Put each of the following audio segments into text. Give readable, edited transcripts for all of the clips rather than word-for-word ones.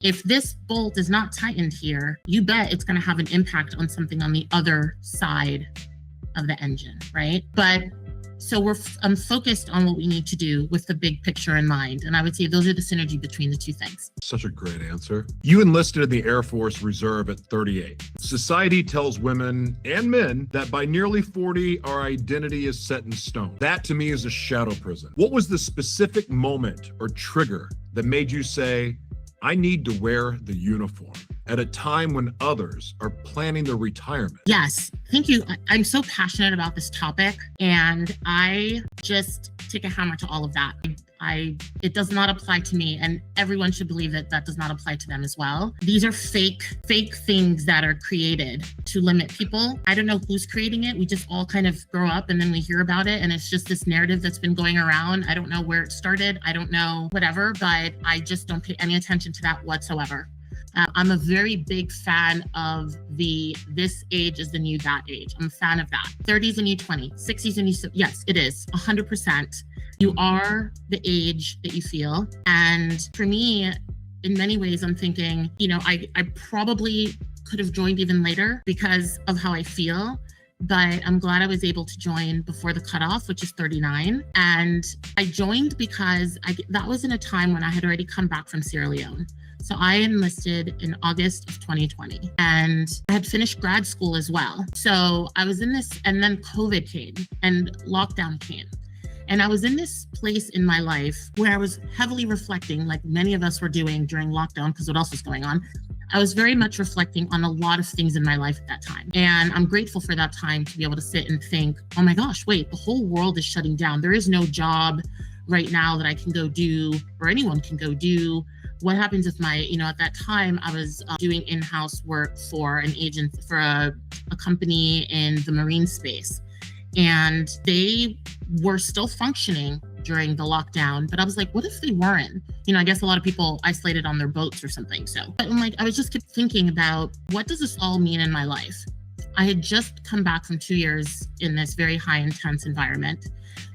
If this bolt is not tightened here, you bet it's going to have an impact on something on the other side of the engine, right? But so I'm focused on what we need to do with the big picture in mind. And I would say those are the synergy between the two things. Such a great answer. You enlisted in the Air Force Reserve at 38. Society tells women and men that by nearly 40, our identity is set in stone. That to me is a shadow prison. What was the specific moment or trigger that made you say, I need to wear the uniform at a time when others are planning their retirement? Yes, thank you. I'm so passionate about this topic, and I just take a hammer to all of that. It does not apply to me, and everyone should believe that does not apply to them as well. These are fake things that are created to limit people. I don't know who's creating it. We just all kind of grow up and then we hear about it, and it's just this narrative that's been going around. I don't know where it started. I don't know whatever, but I just don't pay any attention to that whatsoever. I'm a very big fan of this age is the new that age. I'm a fan of that. 30s and new 20, 60s and new, yes, it is 100%. You are the age that you feel. And for me, in many ways, I'm thinking, I probably could have joined even later because of how I feel. But I'm glad I was able to join before the cutoff, which is 39. And I joined because that was in a time when I had already come back from Sierra Leone. So I enlisted in August of 2020, and I had finished grad school as well. So I was in this, and then COVID came and lockdown came. And I was in this place in my life where I was heavily reflecting, like many of us were doing during lockdown, because what else was going on? I was very much reflecting on a lot of things in my life at that time. And I'm grateful for that time to be able to sit and think, oh my gosh, wait, the whole world is shutting down. There is no job right now that I can go do, or anyone can go do. What happens if at that time I was doing in-house work for an agent, for a company in the marine space. And they were still functioning during the lockdown, but I was like, what if they weren't? I guess a lot of people isolated on their boats or something. But I was just kept thinking about, what does this all mean in my life? I had just come back from 2 years in this very high intense environment.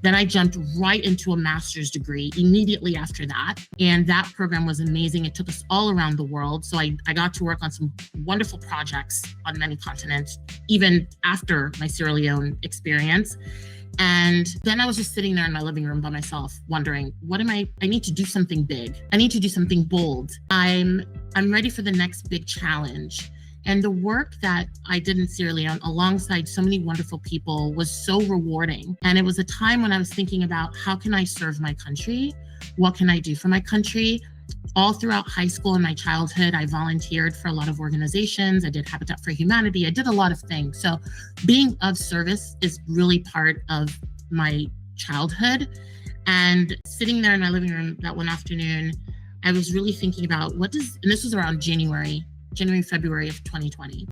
Then I jumped right into a master's degree immediately after that. And that program was amazing. It took us all around the world. So I got to work on some wonderful projects on many continents, even after my Sierra Leone experience. And then I was just sitting there in my living room by myself, wondering, I need to do something big. I need to do something bold. I'm ready for the next big challenge. And the work that I did in Sierra Leone alongside so many wonderful people was so rewarding. And it was a time when I was thinking about, how can I serve my country? What can I do for my country? All throughout high school and my childhood, I volunteered for a lot of organizations. I did Habitat for Humanity. I did a lot of things. So being of service is really part of my childhood. And sitting there in my living room that one afternoon, I was really thinking about and this was around January, February of 2020.